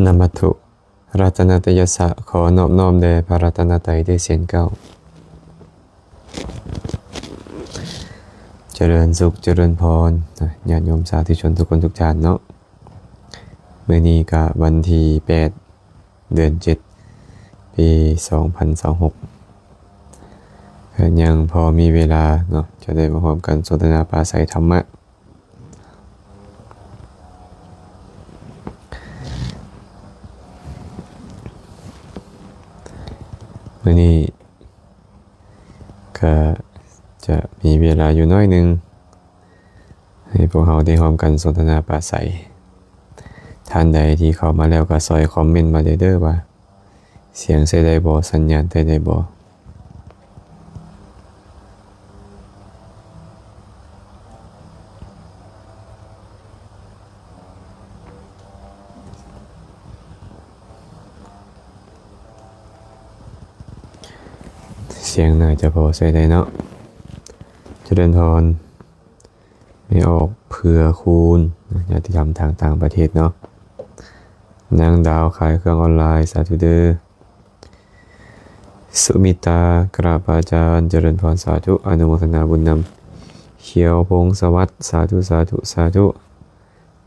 นามัตถุรัตนตยสะขอนอบน้อมแด่พระรัตนตรัยด้วยเสียงเก้าเจริญสุขเจริญพรญาติโยมสาธุชนทุกคนทุกท่านเนาะเมื่อนี้ก็วันที่8 เดือน 7 ปี 2026ยังพอมีเวลาเนาะจะได้มาพบกันสนทนาปราศัยธรรมะเมื่อนี้ก็จะมีเวลาอยู่น้อยหนึ่งให้พวกเราได้พร้อมกันสนทนาปราศัยท่านใดที่เข้ามาแล้วก็ซอยคอมเมนต์มาเด้อว่าเสียงใส่ได้บ่สัญญาณได้บ่เสียงน่าจะพอใช้ได้เนาะเจริญพรไม่ออกเผื่อคูณญาติธรรมทางต่างประเทศเนาะนางดาวขายเครื่องออนไลน์สาธุเด้อสุมิตากราบอาจารย์เจริญพรสาธุอนุโมทนาบุญนำเขียวพงสวัสดิ์สาธุสาธุสาธุ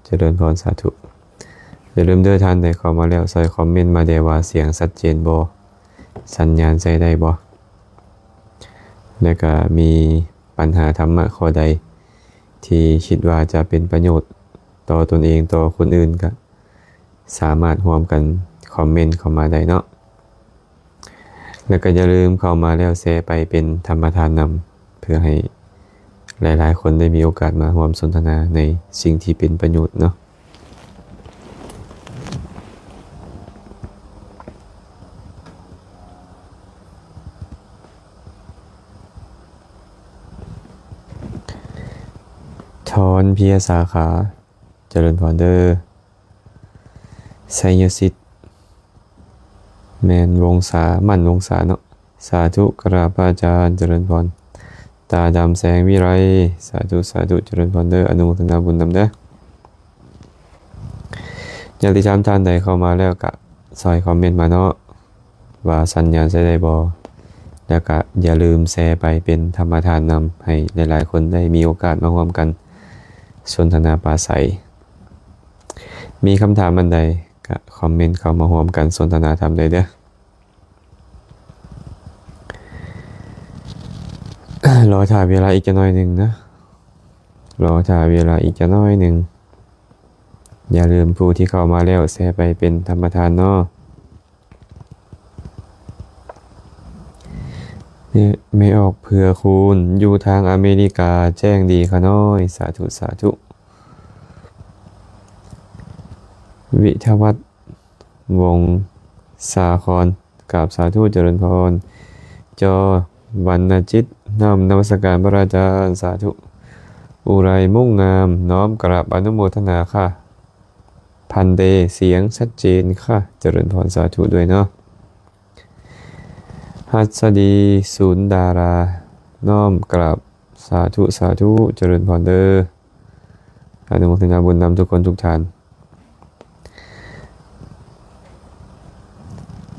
เจริญพรสาธุอย่าลืมเด้อท่านใดเข้ามาแล้วใส่คอมเมนต์มาได้ว่าเสียงชัดเจนบ่สัญญาณใช้ได้บ่และก็มีปัญหาธรรมะข้อใดที่คิดว่าจะเป็นประโยชน์ต่อตนเองต่อคนอื่นก็สามารถร่วมกันคอมเมนต์เข้ามาได้เนาะแล้วก็อย่าลืมเข้ามาแล้วแชร์ไปเป็นธรรมทานนำเพื่อให้หลายๆคนได้มีโอกาสมาร่วมสนทนาในสิ่งที่เป็นประโยชน์เนาะทอนเพียสาขาเจริญพรเดอร์ไซยสิทธิ์แมนวงศามั่นวงศาเนาะสาธุกราบอาจารย์เจริญพรตาดำแสงวิไรสาธุสาธุเจริญพรเดอร์อนุโมทนาบุญนำเด้อญาติธรรมท่านใดเข้ามาแล้วก็ซอยคอมเมนต์มาเนาะว่าสัญญาณใช้ได้บ่แล้วก็อย่าลืมแชร์ไปเป็นธรรมทานนำให้หลายๆคนได้มีโอกาสมาร่วมกันสนทนาปราศัยมีคำถามอันใดก็คอมเมนต์เข้ามาร่วมกันสนทนาธรรมได้เด้อ รอถ่ายเวลาอีกจะน้อยหนึ่งนะรอถ่ายเวลาอีกจะน้อยหนึ่งอย่าลืมผู้ที่เข้ามาแล้วแชร์ไปเป็นธรรมทานเนาะไม่ออกเผื่อคูณอยู่ทางอเมริกาแจ้งดีค่ะน้อยสาธุสาธุวิทวัฒน์วงสาครกราบสาธุเจริญพรจอวรรณจิตนมัสการพระอาจารย์สาธุอุไรมุ่งงามน้อมกราบอนุโมทนาค่ะพันเดเสียงชัดเจนค่ะเจริญพรสาธุด้วยเนาะหัสดีศูนย์ดาราน้อมกราบสาธุสาธุเจริญพรเด้ออนุโมทนาบุญนำทุกคนทุกท่าน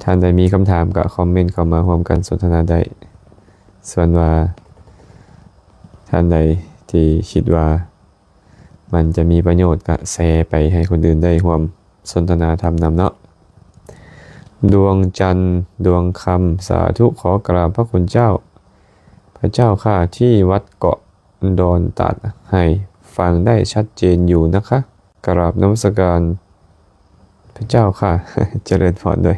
ท่านใดมีคำถามก็คอมเมนต์เข้ามาร่วมกันสนทนาได้ส่วนว่าท่านใดที่คิดว่ามันจะมีประโยชน์ก็แชร์ไปให้คนอื่นได้ร่วมสนทนาธรรมนำเนาะดวงจันทร์ดวงคำสาธุขอกราบพระคุณเจ้าพระเจ้าข้าที่วัดเกาะดอนตัดให้ฟังได้ชัดเจนอยู่นะคะกราบนมัสการพระเจ้าค่ะ เจริญพรด้วย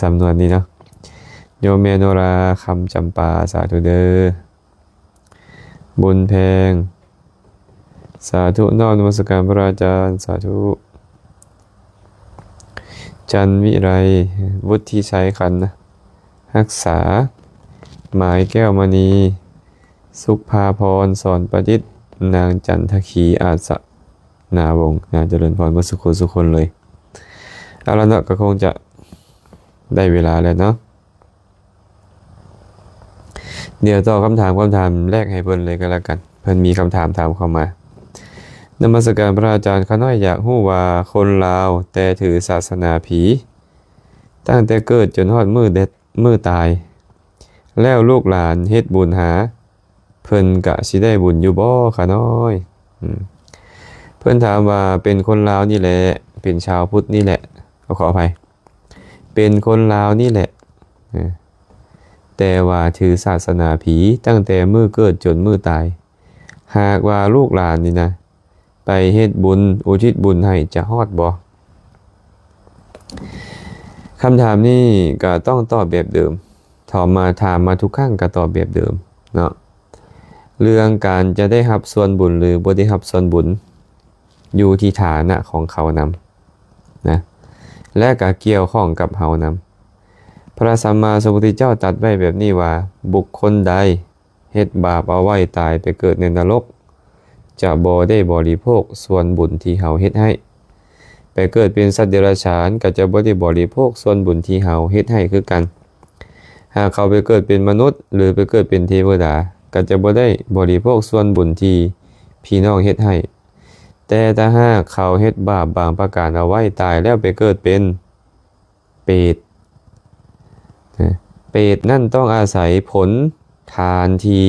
สำนวนนี้เนาะโยมเมโนราคำจำปาสาธุเด้อบุญแพงสาธุน้อมนมัสการพระอาจารย์สาธุจันวิไรวุฒิชัยขันธ์รักษาหมายแก้วมณีสุภาพรสอนประดิษฐ์นางจันทขีอาสะนาวงศ์เจริญพรมุสุขสุคนเลยเอาละเนาะก็คงจะได้เวลาแล้วเนาะเดี๋ยวตอบคำถามแรกให้เพิ่นเลยก็แล้วกันเพิ่นมีคำถามถามเข้ามา นมัสการพระอาจารย์ข้าน้อยอยากรู้ว่าคนลาวแต่ถือศาสนาผีตั้งแต่เกิดจนฮอดมื้อตายแล้วลูกหลานเฮ็ดบุญหาเพิ่นกะสิได้บุญอยู่บ่ข้าน้อยเพิ่นถามว่าเป็นคนลาวนี่แหละเป็นชาวพุทธนี่แหละขออภัยเป็นคนลาวนี่แหละแต่ว่าถือศาสนาผีตั้งแต่มื้อเกิดจนมื้อตายหากว่าลูกหลานนี่นะไปเฮ็ดบุญอุทิศบุญให้จะฮอดบ่คำถามนี้ก็ต้องตอบแบบเดิมถามมาทุกครั้งก็ตอบแบบเดิมเนาะเรื่องการจะได้รับส่วนบุญหรือบ่ได้รับส่วนบุญอยู่ที่ฐานะของเขานำนะและก็เกี่ยวข้องกับเฮานำพระสัมมาสัมพุทธเจ้าตรัสไว้แบบนี้ว่าบุคคลใดเฮ็ดบาปเอาไว้ตายไปเกิดในนรกจะบ่ได้บริโภคส่วนบุญที่เฮาเฮ็ดให้ไปเกิดเป็นสัตว์เดรัจฉานก็จะบ่ได้บริโภคส่วนบุญที่เฮาเฮ็ดให้คือกันหากเขาไปเกิดเป็นมนุษย์หรือไปเกิดเป็นเทวดาก็จะบ่ได้บริโภคส่วนบุญที่พี่น้องเฮ็ดให้แต่ถ้าหากเขาเฮ็ดบาปบางประการเอาไว้ตายแล้วไปเกิดเป็นเปรตเปรตนั่นต้องอาศัยผลทานที่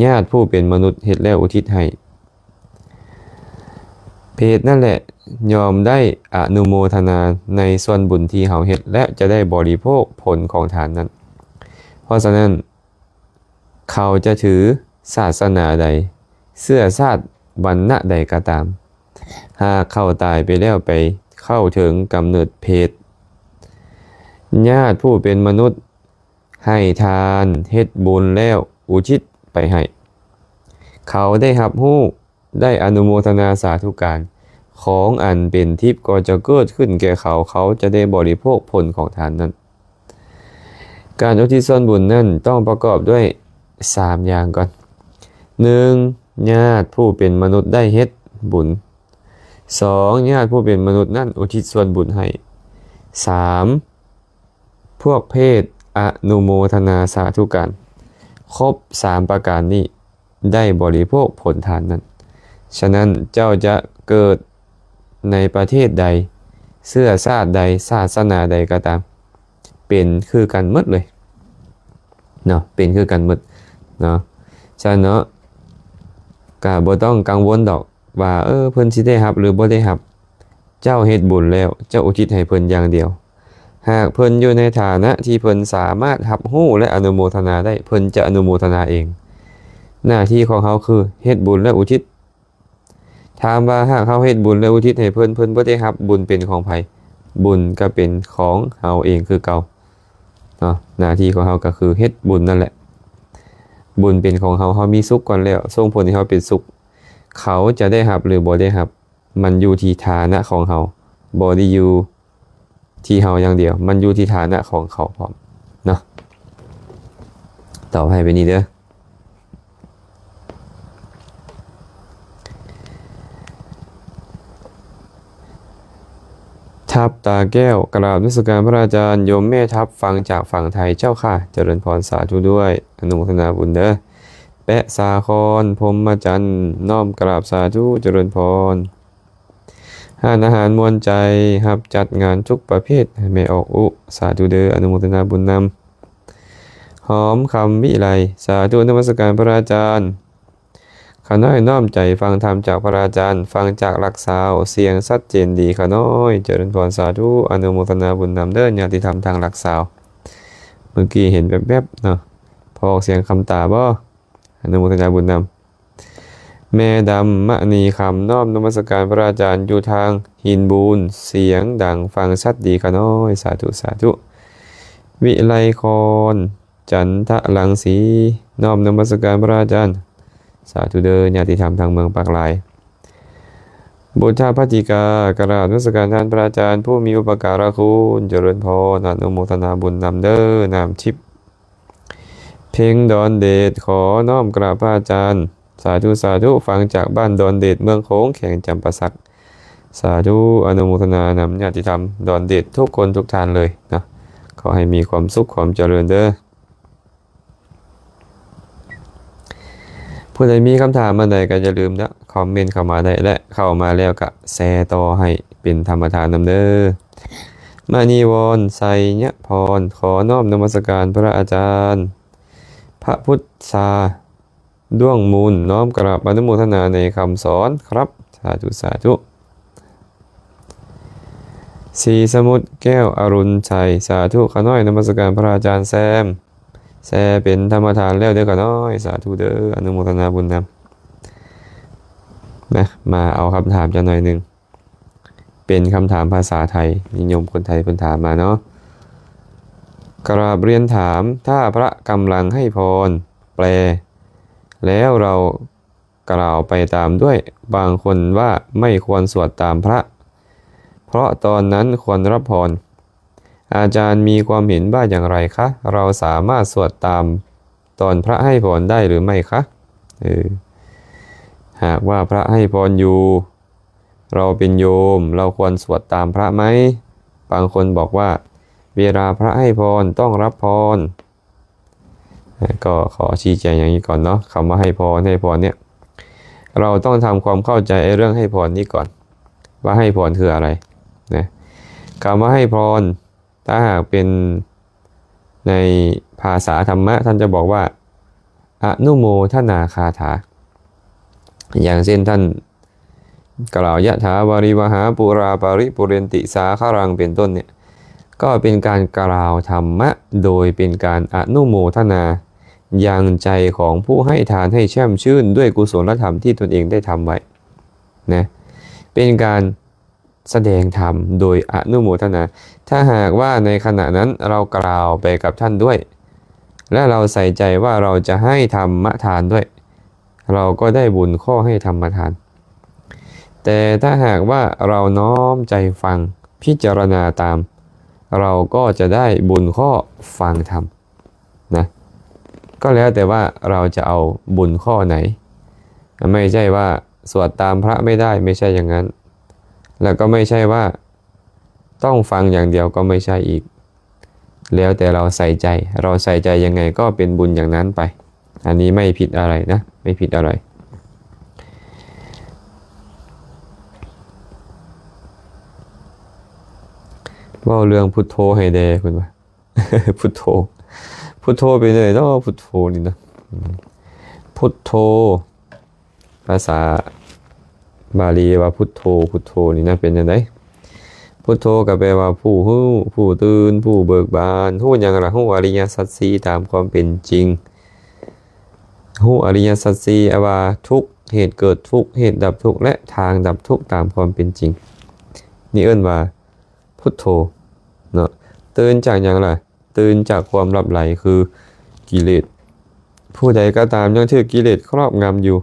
ญาติผู้เป็นมนุษย์เฮ็ดแล้วอุทิศให้เปรตนั่นแหละยอมได้อนุโมทนาในส่วนบุญที่เขาเฮ็ดและจะได้บริโภคผลของทานนั้นเพราะฉะนั้นเขาจะถือศาสนาใดเสื้อชาติวรรณะใดก็ตามหากเขาตายไปแล้วไปเข้าถึงกำเนิดเพศญาติผู้เป็นมนุษย์ให้ทานเฮ็ดบุญแล้วอุทิศไปให้เขาได้รับรู้ได้อนุโมทนาสาธุการของอันเป็นทิพย์ก็จะเกิดขึ้นแก่เขาจะได้บริโภคผลของทานนั้นการอุทิศส่วนบุญนั้นต้องประกอบด้วย3อย่างก่อน1ญาติผู้เป็นมนุษย์ได้เฮ็ดบุญ2ญาติผู้เป็นมนุษย์นั้นอุทิศส่วนบุญให้3พวกเพศอนุโมทนาสาธุการครบ3ประการนี้ได้บริโภคผลทานนั้นฉะนั้นเจ้าจะเกิดในประเทศใดเสื้อชาติใดศาสนาใดก็ตามเป็นคือกันหมดเลยเนาะเป็นคือกันหมดเนาะฉะนั้นเนาะก็บ่ต้องกังวลดอกว่าเพิ่นสิได้รับหรือบ่ได้รับเจ้าเฮ็ดบุญแล้วเจ้าอุทิศให้เพิ่นอย่างเดียวหากเพิ่นอยู่ในฐานะที่เพิ่นสามารถรับรู้และอนุโมทนาได้เพิ่นจะอนุโมทนาเองหน้าที่ของเขาคือเฮ็ดบุญและอุทิศถามว่าหากเขาเฮ็ดบุญและอุทิศให้เพิ่นบ่ได้รับบุญเป็นของไผบุญก็เป็นของเฮาเองคือเก่าเนาะหน้าที่ของเฮาก็คือเฮ็ดบุญนั่นแหละบุญเป็นของเฮามีสุขก่อนแล้วส่งผลให้เฮาเป็นสุขเขาจะได้รับหรือบ่ได้รับมันอยู่ที่ฐานะของเฮาบ่ได้อยู่ที่เฮาอย่างเดียวมันอยู่ที่ฐานะของเขาพร้อมเนาะต่อให้ไปนี่เด้อทับตาแก้วกราบนมัสการพระอาจารย์โยมแม่ทับฟังจากฝั่งไทยเจ้าค่ะเจริญพรสาธุด้วยอนุโมทนาบุญเด้อแปะสาครพรหมจันทร์น้อมกราบสาธุเจริญพรห้านอาหารมวลใจครับจัดงานทุกประเภทให้แม่ออกอุสาธุเด้ออนุโมทนาบุญนำหอมคำวิไลสาธุนมัสการพระอาจารย์ข้าน้อยน้อมใจฟังธรรมจากพระอาจารย์ฟังจากหลักสาวเสียงชัดเจนดีข้าน้อยเจริญพรสาธุอนุโมทนาบุญนำเด้อญาติธรรมทางหลักสาวเมื่อกี้เห็นแวบๆเนาะพอเสียงคำตาบ่อนุโมทนาบุญนำแม่ดำมะนีคำน้อมนมัสการพระอาจารย์อยู่ทางหินบูนเสียงดังฟังชัดดีข้าน้อยสาธุสาธุวิไลครจันทะลังสีน้อมนมัสการพระอาจารย์สาธุเด้อญาติธรรมทางเมืองปากลายบุตรพัจิกากราบนมัสการท่านพระอาจารย์ผู้มีอุปการะคุณเจริญพรอนุโมทนาบุญนำเด้อนามชิปเพ่งดอนเดชขอน้อมกราบพระอาจารย์สาธุสาธุฟังจากบ้านดอนเดชเมืองโค้งแข่งจำปาสักสาธุอนุโมทนานำญาติธรรมดอนเดชทุกคนทุกท่านเลยนะขอให้มีความสุขความเจริญเด้อ ผู้ใดมีคำถามอันใดก็อย่าลืมนะคอมเมนต์เข้ามาได้และเข้ามาแล้วก็แชร์ต่อให้เป็นธรรมทานนำเด้อมานีวอนไซยะพรขอน้อมนมัสการพระอาจารย์พระพุทธาด้วงมูลน้อมกราบอนุโมทนาในคำสอนครับสาธุสาธุสีสมุทรแก้วอรุณชัยสาธุขน้อยนมัสการพระอาจารย์แซมเป็นธรรมทานแล้วเด้อขน้อยสาธุเด้ออนุโมทนาบุญนำนะมาเอาคำถามจะหน่อยหนึ่งเป็นคำถามภาษาไทยนิยมคนไทยเพิ่นถามมาเนาะกราบเรียนถามถ้าพระกำลังให้พรแปลแล้วเรากล่าวไปตามด้วยบางคนว่าไม่ควรสวดตามพระเพราะตอนนั้นควรรับพรอาจารย์มีความเห็นว่าอย่างไรคะเราสามารถสวดตามตอนพระให้พรได้หรือไม่คะหากว่าพระให้พรอยู่เราเป็นโยมเราควรสวดตามพระไหมบางคนบอกว่าเวลาพระให้พรต้องรับพรก็ขอชี้แจงอย่างนี้ก่อนเนาะคำว่าให้พรเนี่ยเราต้องทำความเข้าใจเรื่องให้พรนี้ก่อนว่าให้พรคืออะไรนะคำว่าให้พรถ้าหากเป็นในภาษาธรรมะท่านจะบอกว่าอนุโมทนาคาถาอย่างเช่นท่านกล่าวยะถาวาริวหาปุราปาริปุเรนติสาคารังเป็นต้นเนี่ยก็เป็นการกล่าวธรรมะโดยเป็นการอนุโมทนายังใจของผู้ให้ทานให้แช่มชื่นด้วยกุศลธรรมที่ตนเองได้ทำไว้นะเป็นการแสดงธรรมโดยอนุโมทนาถ้าหากว่าในขณะนั้นเรากล่าวไปกับท่านด้วยและเราใส่ใจว่าเราจะให้ธรรมทานด้วยเราก็ได้บุญข้อให้ธรรมทานแต่ถ้าหากว่าเราน้อมใจฟังพิจารณาตามเราก็จะได้บุญข้อฟังธรรมนะก็แล้วแต่ว่าเราจะเอาบุญข้อไหนไม่ใช่ว่าสวดตามพระไม่ได้ไม่ใช่อย่างนั้นแล้วก็ไม่ใช่ว่าต้องฟังอย่างเดียวก็ไม่ใช่อีกแล้วแต่เราใส่ใจยังไงก็เป็นบุญอย่างนั้นไปอันนี้ไม่ผิดอะไรนะไม่ผิดอะไรว่าเรื่องพุทโธให้เดคุณว่า พุทโธไปเลยเนาะพุทโธนี่นะพุทโธภาษาบาลีว่าพุทโธนี่นะเป็นยังไงพุทโธก็แปลว่าผู้รู้ผู้ตื่นผู้เบิกบานรู้อย่างไรรู้อริยสัจสี่ตามความเป็นจริงรู้อริยสัจสี่ว่าทุกเหตุเกิดทุกเหตุดับทุกและทางดับทุกตามความเป็นจริงนี่เอิ้นว่าพุทโธเนาะตื่นจากอย่างไรตื่นจากความหลับไหลคือกิเลสผู้ใดก็ตามยังถือกิเลสครอบงำอยู่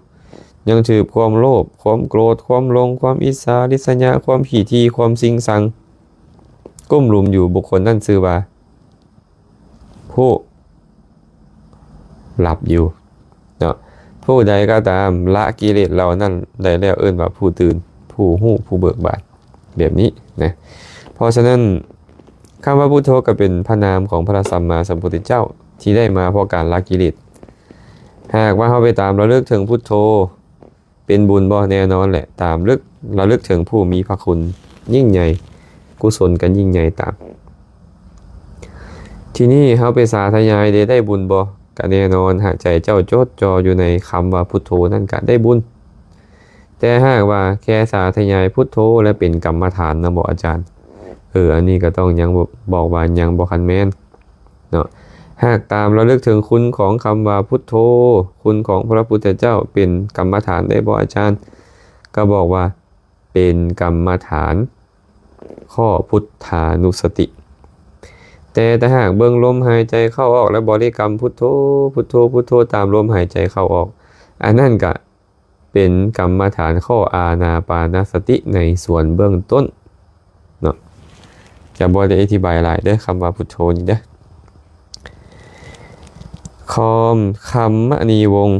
ยังถือความโลภความโกรธความหลงความอิจฉาริษยาความขี้ทีความสิงสังก้มหลุมอยู่บุคคลนั่นชื่อว่าผู้หลับอยู่เนาะผู้ใดก็ตามละกิเลสเหล่านั้นได้แล้วเอิ้นว่าผู้ตื่นผู้ฮู้ผู้เบิกบานแบบนี้นะเพราะฉะนั้นคำว่าพุทโธก็เป็นพระนามของพระสัมมาสัมพุทธเจ้าที่ได้มาเพราะการละกิเลสหากว่าเขาไปตามระลึกถึงพุทโธเป็นบุญบ่แน่นอนแหละตามระลึกถึงผู้มีพระคุณยิ่งใหญ่กุศลกันยิ่งใหญ่ตามที่นี่เขาไปสาธยายได้บุญบ่ก็แน่นอนหากใจเจ้าจดจ่ออยู่ในคำว่าพุทโธนั่นก็ได้บุญแต่หากว่าแค่สาธยายพุทโธและเป็นกรรมฐานนะบอกอาจารย์อันนี้ก็ต้องยังบอกว่ายังบ่คันแม่นเนาะหากตามระลึกถึงคุณของคำว่าพุทโธคุณของพระพุทธเจ้าเป็นกรรมฐานได้บอกอาจารย์ก็บอกว่าเป็นกรรมฐานข้อพุทธานุสติแต่ถ้าหากเบิ่งลมหายใจเข้าออกและบริกรรมพุทโธตามลมหายใจเข้าออกอันนั้นก็เป็นกรรมฐานข้ออานาปานสติในส่วนเบื้องต้นเนาะจะบ่ได้อธิบายหลายเด้อคำว่าพุทโธนี่เด้อคำมณีวงศ์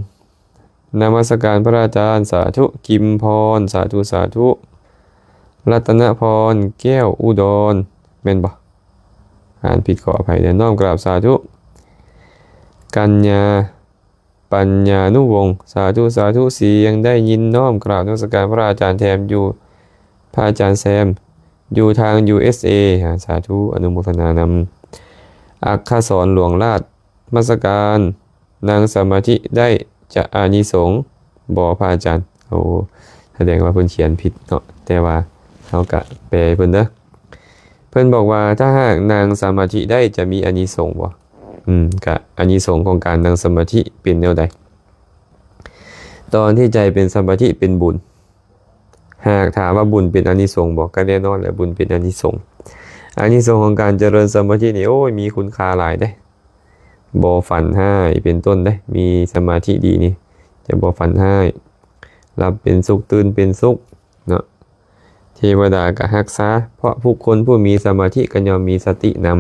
นมัสการพระอาจารย์สาธุกิมพรสาธุรัตนพรแก้วอุดรแม่นบ่อ่านผิดขออภัยเดี๋ยวน้อมกราบสาธุกัญญาป ปัญญานุวงศ์สาธุสาธุเสียงได้ยินน้อมกราบนมัสการพระอาจารย์แถมอยู่พระอาจารย์แซมอยู่ทาง USA สาธุอนุโมทนานำอักขสรหลวงราชนมัสการนางสมาธิได้จะอานิสงส์บ่พระอาจารย์โอ้แสดงว่าเพิ่นเขียนผิดเนาะแต่ว่าเขากะแปลเพิ่นเด้อเพิ่นบอกว่าถ้าหากนางสมาธิได้จะมีอานิสงส์บ่กะอานิสงส์ของการนั่งสมาธิเป็นแนวใดตอนที่ใจเป็นสมาธิเป็นบุญหากถามว่าบุญเป็นอานิสงส์บ่ก็แน่นอนแหละบุญเป็นอานิสงส์อานิสงส์ของการเจริญสมาธินี่โอ้ยมีคุณค่าหลายได้บ่ฝันให้เป็นต้นได้มีสมาธิดีนี่จะบ่ฝันให้รับเป็นสุขตื่นเป็นสุขเนาะเทวดาก็รักษาเพราะผู้คนผู้มีสมาธิก็ย่อมมีสตินำ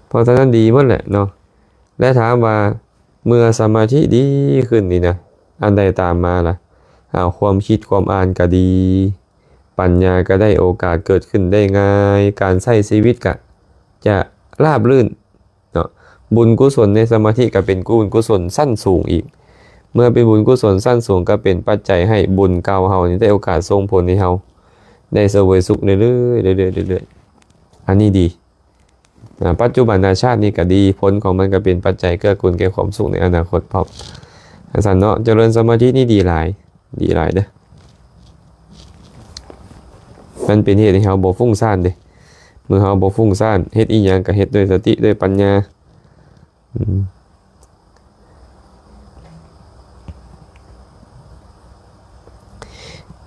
เพราะฉะนั้นดีหมดแหละเนาะและถามว่าเมื่อสมาธิดีขึ้นนี่นะอันใดตามมาล่ะความคิดความอ่านก็ดีปัญญาก็ได้โอกาสเกิดขึ้นได้ง่ายการใช้ชีวิตก็จะราบรื่นเนาะบุญกุศลในสมาธิก็เป็นบุญกุศลสั้นสูงอีกเมื่อเป็นบุญกุศลสั้นสูงก็เป็นปัจจัยให้บุญเก่าเฮานี่ได้โอกาสส่งผลให้เฮาได้เสวยสุขเรื่อยๆอันนี้ดีปัจจุบันชาตินี้ก็ดีผลของมันก็เป็นปัจจัยเกื้อกูลแก่ความสุขในอนาคตพร้อมสันเนาะเจริญสมาธินี่ดีหลายเด้อมันเป็นเหตุให้เฮาบ่ฟุ้งซ่านเด้เมื่อเฮาบ่ฟุ้งซ่านเฮ็ดอีหยังก็เฮ็ดด้วยสติด้วยปัญญา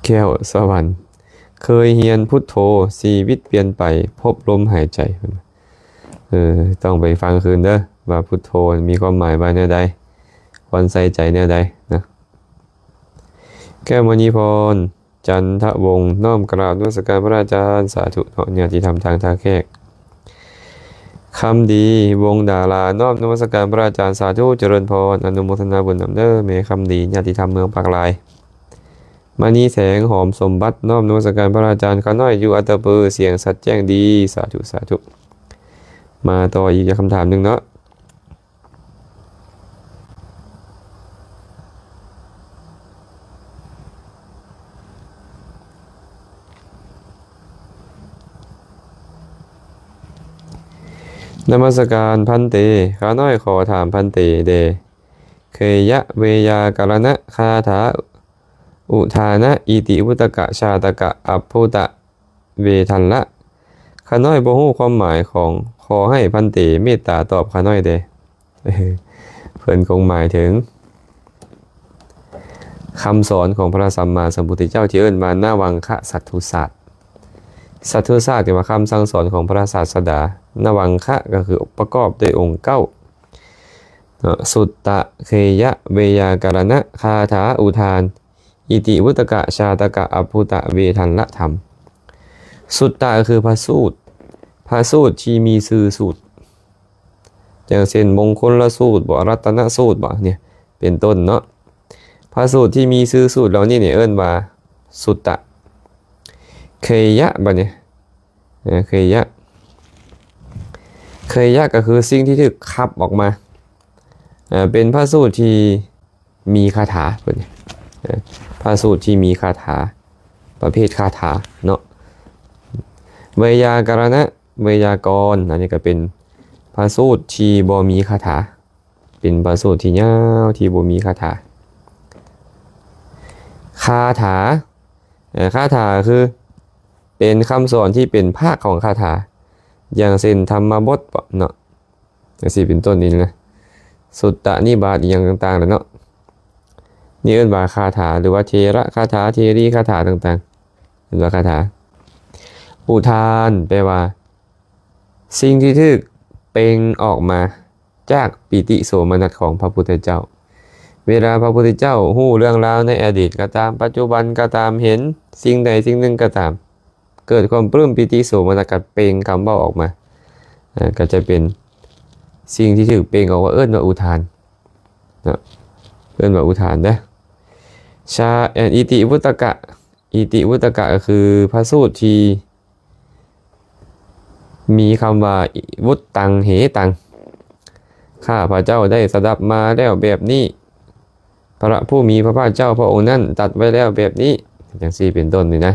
แก้วสวรรค์เคยเฮียนพุทโธชีวิตเปลี่ยนไปพบลมหายใจต้องไปฟังคืนเด้อว่าพุทโธมีความหมายว่าแนวใดควรใส่ใจแนวใดนะแก้วมณีพรจันทวงศ์น้อมกราบนมัสการพระอาจารย์สาธุเนาะญาติธรรมทางท่าแขกคำดีวงดาราน้อมนมัสการพระอาจารย์สาธุเจริญพรอนุโมทนาบุญนำเด้อเมคำดีญาติธรรมเมืองปากลายมานีแสงหอมสมบัติน้อมนมัสการพระอาจารย์ข้าน้อยอยู่อัตตปือเสียงสัตว์แจ้งดีสาธุมาต่ออีกคำถามหนึ่งเนาะนมัสการพันเตข้าน้อยขอถามพันเตเดเคยะเวยากรณะคาถาอุทานะอิติวุตกะชาตกะอัพพุตะเวทันละข้าน้อยบ่ฮู้ความหมายของขอให้พันเตเมตตาตอบข้าน้อยเดเพิ่นคงหมายถึงคำสอนของพระสัมมาสัมพุทธเจ้าที่เอิ้นว่านาวังคะสัตถุศาสตร์สัตถุศาสตร์คือว่าคำสั่งสอนของพระศาสดานวังคะก็คือประกอบด้วยองค์9สุตตะเคยะเวยากรณะคาถาอุทานอิติวุตกะชาตกะอัพพุตะเวทันละธรรมสุตตะก็คือพระสูตรที่มีชื่อสูตรอย่างเช่นมงคลละสูตรบ่รัตนสูตรบ่เนี่ยเป็นต้นเนาะพระสูตรที่มีชื่อสูตรเหล่านี้เนี่ยเอิ้นว่าสุตตะเคยะบ่เนี่ยเคยะก็คือสิ่งที่ถูกขับออกมาเป็นพระสูตรที่มีคาถาเพิ่นพระสูตรที่มีคาถาประเภทคาถาเนาะเวยากรณะเวยากรณ์อันนี้ก็เป็นพระสูตรที่บ่มีคาถาเป็นพระสูตรที่ยาวที่บ่มีคาถาคาถาคือเป็นคำสอนที่เป็นภาคของคาถาอย่างเช่นธรรมบทเนาะอย่างสี่เป็นต้นนี้นะสุตตะนิบาตอย่างต่างๆเนาะนี่เอิ้นว่าคาถาหรือว่าเทระคาถาเทรีคาถาต่างๆเป็นว่าคาถาอุทานแปลว่าสิ่งที่ถูกเปล่งออกมาจากปิติโสมนัสของพระพุทธเจ้าเวลาพระพุทธเจ้าฮู้เรื่องราวในอดีตก็ตามปัจจุบันก็ตามเห็นสิ่งใดสิ่งหนึ่งก็ตามเกิดความปลื้มปิติโสมนัสก็เปล่งคำเว้าออกมาก็จะเป็นสิ่งที่ถูกเปล่งออกว่าเอิ้นว่าอุทานนะเอิ้นว่าอุทานเด้อชาอิติวุตกะก็คือพระสูตรที่มีคำว่าวุตตังเหตัง ข้าพระเจ้าได้สดับมาแล้วแบบนี้พระผู้มีพระภาคเจ้าพระองค์นั้นตรัสไว้แล้วแบบนี้อย่างซี่เป็นต้นนี่นะ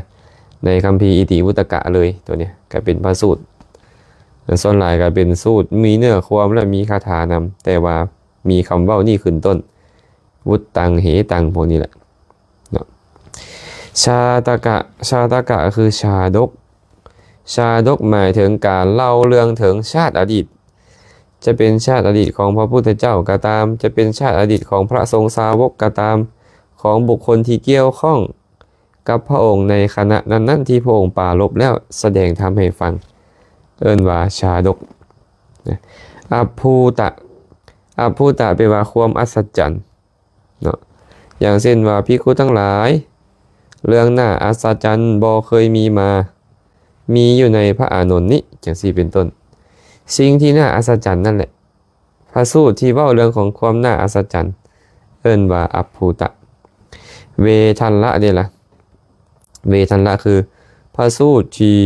ในคัมภีร์อิติวุตกะเลยตัวเนี้ยก็เป็นพระสูตรส่วนหลายก็เป็นสูตรมีเนื้อความและมีคาถานำแต่ว่ามีคำเว้านี่ขึ้นต้นวุตตังเหตังพวกนี้แหละเนาะชาตกะก็คือชาดกหมายถึงการเล่าเรื่องถึงชาติอดีตจะเป็นชาติอดีตของพระพุทธเจ้าก็ตามจะเป็นชาติอดีตของพระสงฆ์สาวกก็ตามของบุคคลที่เกี่ยวข้องกับพระองค์ในขณะนั้นที่พระองค์ปรารภแล้วแสดงธรรมให้ฟังเอิ้นว่าชาดกอัปภูตะแปลว่าความอัศจรรย์เนาะอย่างเช่นว่าภิกขุทั้งหลายเรื่องน่าอัศจรรย์บ่เคยมีอยู่ในพระอานนท์นี้จังซี่เป็นต้นสิ่งที่น่าอัศจรรย์นั่นแหละพระสูตรที่เว้าเรื่องของความน่าอัศจรรย์เอิ้นว่าอัปภูตะเวทัลละเด้ล่ะเวทัลละคือพระสูตรที่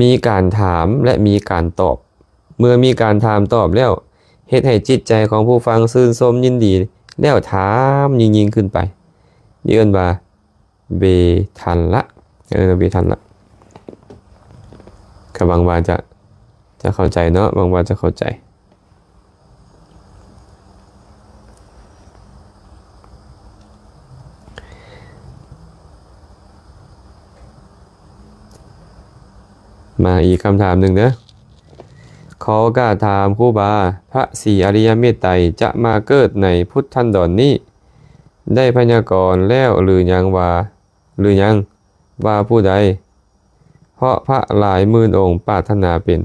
มีการถามและมีการตอบเมื่อมีการถามตอบแล้วเฮ็ดให้จิตใจของผู้ฟังชื่นชมยินดีแล้วถามยิ่งขึ้นไปนี่เอิ้นว่าเวทัลละเวทัลละก็บางว่าจะเข้าใจเนาะบางว่าจะเข้าใจมาอีกคำถามหนึ่งเนอะขอกราบถามครูบาพระศรีอริยเมตไตรจะมาเกิดในพุทธันดรนี้ได้พยากรณ์แล้วหรือยังว่าผู้ใดเพราะพระหลายหมื่นองค์ปรารถนาเป็น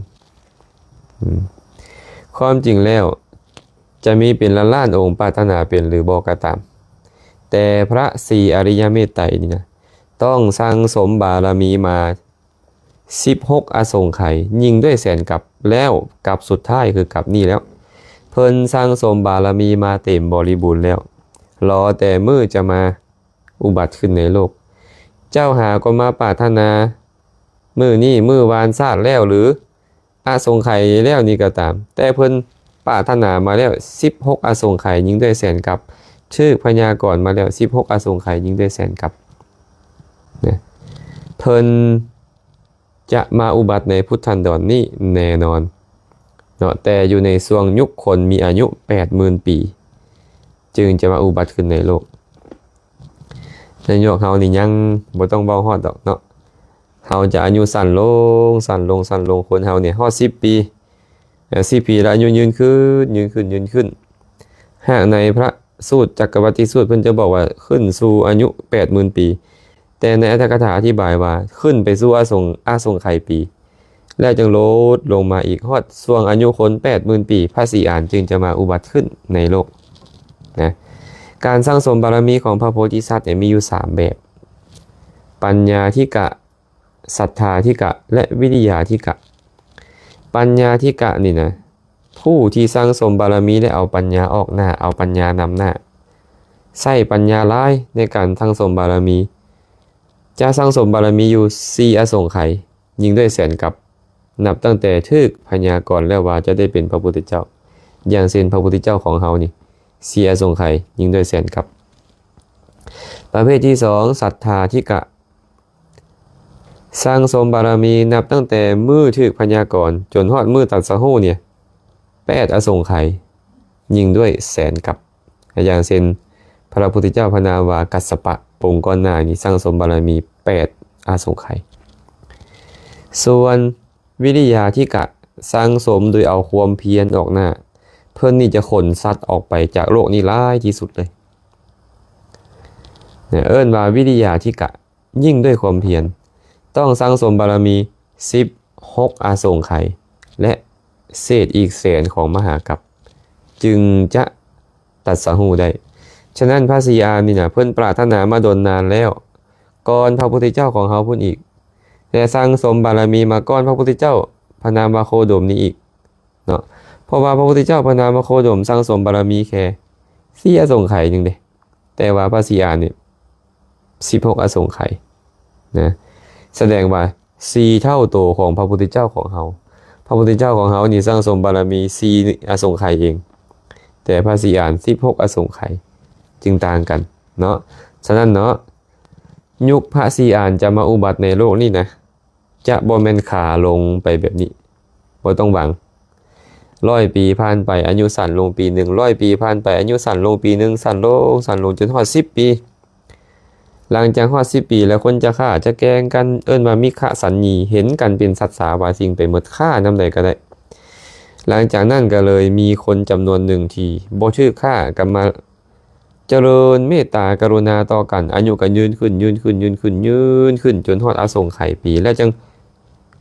ความจริงแล้วจะมีเป็นล้านองค์ปรารถนาเป็นหรือบ่ก็ตามแต่พระศรีอริยเมตไตรนี่นะต้องสร้างสมบารมีมา16อสงไขยยิ่งด้วยแสนกับแล้วกับสุดท้ายคือกับนี่แล้วเพิ่นสร้างสมบารมีมาเต็มบริบูรณ์แล้วรอแต่มื้อจะมาอุบัติขึ้นในโลกเจ้าหาก็มาปรารถนามื้อนี้มื้อวานซาดแล้วหรืออสงไขยแล้วนี่ก็ตามแต่เพิ่นปรารถนามาแล้ว16อสงไขยยิ่งด้วยแสนกับชื่อพยากรณ์มาแล้ว16อสงไขยยิ่งด้วยแสนกับนะเพิ่นจะมาอุบัติในพุทธันดรนี้แน่นอนเนาะแต่อยู่ในช่วงยุคคนมีอายุ 80,000 ปีจึงจะมาอุบัติขึ้นในโลกในยุคเฮานี่ยังบ่ต้องเว้าฮอดดอกเนาะเฮาจะอายุสั้นลงคนเฮาเนี่ยฮอด10 ปี10 ปีแล้วอายุยืนขึ้นหากในพระสูตรจักรวรรดิสูตรเพิ่นจะบอกว่าขึ้นสู่อายุ 80,000 ปีแต่ในอัตถกถาอธิบายว่าขึ้นไปสู่อาสงไขยปีแล้วจึงลดลงมาอีกฮอดช่วงอายุคน 80,000 ปีพระศรีอานจึงจะมาอุบัติขึ้นในโลกนะการสร้างสมบารมีของพระโพธิสัตว์เนี่ยมีอยู่3แบบปัญญาธิกะศรัทธาธิกะและวิริยาธิกะปัญญาธิกะนี่นะผู้ที่สร้างสมบารมีและเอาปัญญาออกหน้าเอาปัญญานำหน้าใช้ปัญญาหลายในการสร้างสมบารมีจะสร้างสมบารมีอยู่4อสงไขยยิ่งด้วยแสนกับนับตั้งแต่ทึกพยากรณ์แล้วว่าจะได้เป็นพระพุทธเจ้าอย่างเช่นพระพุทธเจ้าของเฮานี่4อสงไขยยิ่งด้วยแสนกับประเภทที่2ศรัทธาธิกะสร้างสมบารมีนับตั้งแต่มื้อทึกพยากรณ์จนฮอดมื้อตรัสรู้เนี่ย8อสงไขยยิ่งด้วยแสนกับอย่างเช่นพระพุทธเจ้าพระนามว่ากัสสปะปงก่อนหน้านี้สร้างสมบารมี8อสงไขยส่วนวิริยาธิกะสร้างสมโดยเอาความเพียรออกหน้าเพื่อนนี่จะขนสัตว์ออกไปจากโลกนี้ร้ายที่สุดเลยเนี่ยเอิ้นว่าวิริยาธิกะยิ่งด้วยความเพียรต้องสร้างสมบารมี16อสงไขยและเศษอีกแสนของมหากัปจึงจะตรัสรู้ได้ฉะนั้นพระศรีอานนี่นะเพิ่นปรารถนามาดนนานแล้วก่อนพระพุทธเจ้าของเขาพุ่นอีกแต่สร้างสมบารมีมาก่อนพระพุทธเจ้าพระนามวาโคดมนี้อีกเนาะเพราะว่าพระพุทธเจ้าพระนามวาโคดมสร้างสมบารมีแค่4อสงไขยนึงเด้แต่ว่าพระศรีอานนี่16อสงไขยนะแสดงว่า4เท่าโตของพระพุทธเจ้าของเขา พระพุทธเจ้าของเฮานี่สร้างสมบารมี4อสงไขยเองแต่พระศรีอาน16อสงไขยจึงต่างกันเนาะฉะนั้นเนาะยุคพระศรีอานจะมาอุบัติในโลกนี่นะจะบ่แม่นขาลงไปแบบนี้บ่ต้องหวัง100 ปีผ่านไปอายุสั้นลงปีหนึ่ง100 ปีผ่านไปอายุสั้นลงปีหนึ่งสั้นลงจนฮอด10 ปีหลังจากฮอด10 ปีแล้วคนจะฆ่าจะแกล้งกันเอิ้นว่ามิฆสัญญีเห็นกันเป็นสัตว์สาว่าสิ่งไปหมดฆ่านำใดก็ได้หลังจากนั้นก็เลยมีคนจำนวนหนึ่งที่บ่ชื่อฆ่ากันมาเจริญเมตตากรุณาต่อกันอายุก็ยืนขึ้นจนฮอดอสงไขยปีแล้วจึง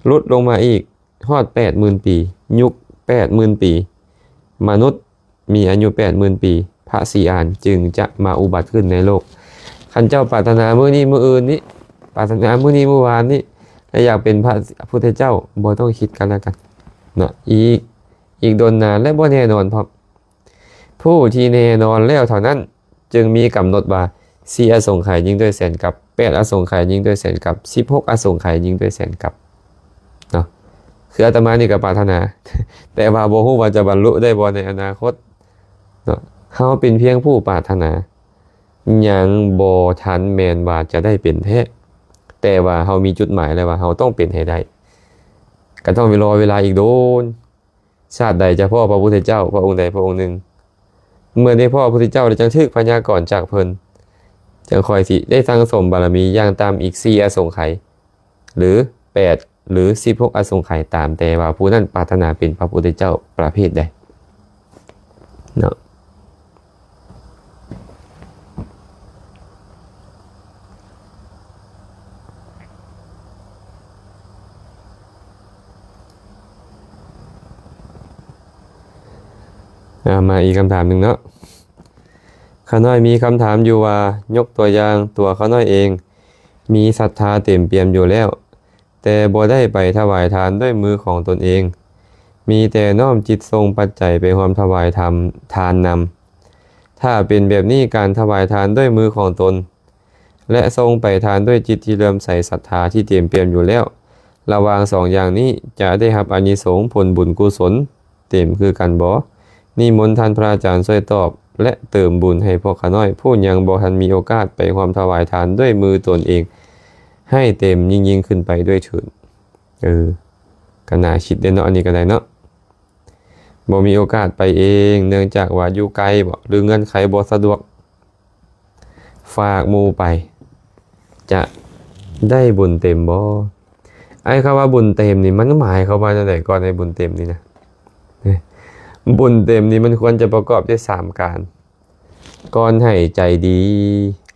ลดลงมาอีกฮอด 80,000 ปียุค 80,000 ปีมนุษย์มีอายุ 80,000 ปีพระศรีอานจึงจะมาอุบัติขึ้นในโลกคันเจ้าปรารถนามื้อนี้มื้ออื่นนี้ปรารถนามื้อนี้มื้อวานนี้และอยากเป็นพระพุทธเจ้าบ่ต้องคิดกันแล้วกันเนาะอีกโดนนานและบ่แน่นอนพร้อมผู้ที่แน่นอนแล้วเท่านั้นจึงมีกำหนดว่า4อสงไขยยิ่งด้วยแสนกับ8อสงไขยยิ่งด้วยแสนกับ16อสงไขยยิ่งด้วยแสนกับเนาะคืออาตมานี่ก็ปรารถนาแต่ว่าบ่ฮู้ว่าจะบรรลุได้บ่ในอนาคตเนาะเฮาเป็นเพียงผู้ปรารถนายังบ่ทันแม่นว่าจะได้เป็นแท้แต่ว่าเฮามีจุดหมายแล้วว่าเฮาต้องเป็นให้ได้ก็ต้องรอเวลาอีกโดนชาติใดจะพ่อพระพุทธเจ้าพระองค์ใดพระองค์หนึ่งเมื่อได้พ่อพระพุทธเจ้าได้จังทึกพยากรณ์จากเพิ่นจังคอยสิได้สร้างสมบารมีอย่างตามอีก4อสงไขยหรือ8หรือ16อสงไขยตามแต่ว่าผู้นั้นปรารถนาเป็นพระพุทธเจ้าประเภทใดเนาะมาอีกคำถามหนึ่งเนาะข้าน้อยมีคำถามอยู่ว่ายกตัวอย่างตัวข้าน้อยเองมีศรัทธาเต็มเปี่ยมอยู่แล้วแต่บ่ได้ไปถวายทานด้วยมือของตนเองมีแต่น้อมจิตทรงปัจจัยไปร่วมถวายทานนำถ้าเป็นแบบนี้การถวายทานด้วยมือของตนและทรงไปทานด้วยจิตที่เริ่มใส่ศรัทธาที่เต็มเปี่ยมอยู่แล้วระหว่าง2อย่างนี้จะได้รับอานิสงส์ผลบุญกุศลเต็มคือกันบ่นิมนต์ท่านพระอาจารย์ช่วยตอบและเติมบุญให้พวกข้าน้อยผู้ยังบ่ทันมีโอกาสไปความถวายทานด้วยมือตนเองให้เต็มยิ่งขึ้นไปด้วยเถิดก็น่าคิดได้เนาะอันนี้ก็ได้เนาะบ่มีโอกาสไปเองเนื่องจากว่าอยู่ไกลบ่หรือเงื่อนไขบ่สะดวกฝากหมู่ไปจะได้บุญเต็มบ่ไอ้คำว่าบุญเต็มนี่มันหมายเขาว่าจังได๋ก่อนในบุญเต็มนี่นะบุญเต็มนี้มันควรจะประกอบด้วย3การก่อนให้ใจดี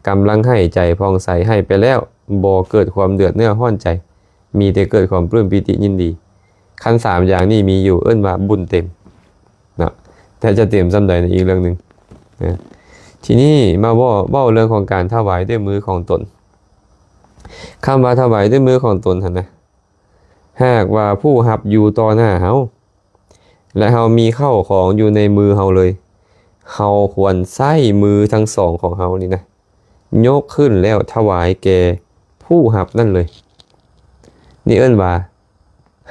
กำลังให้ใจผ่องใสให้ไปแล้วบ่เกิดความเดือดเนื้อร้อนใจมีแต่เกิดความปลื้มปิติยินดีขั้น3อย่างนี้มีอยู่เอิ้นว่าบุญเต็มนะแต่จะเต็มส่ำใดในอีกเรื่องนึงนะทีนี้มาเว้าเรื่องของการถวายด้วยมือของตนคำว่าถวายด้วยมือของตนหั่นนะหากว่าผู้รับอยู่ต่อหน้าเฮาและเฮามีเข้าของอยู่ในมือเฮาเลยเฮาควรใช้มือทั้งสองของเฮานี่นะยกขึ้นแล้วถวายแก่ผู้รับนั่นเลยนี่เอิ้นว่า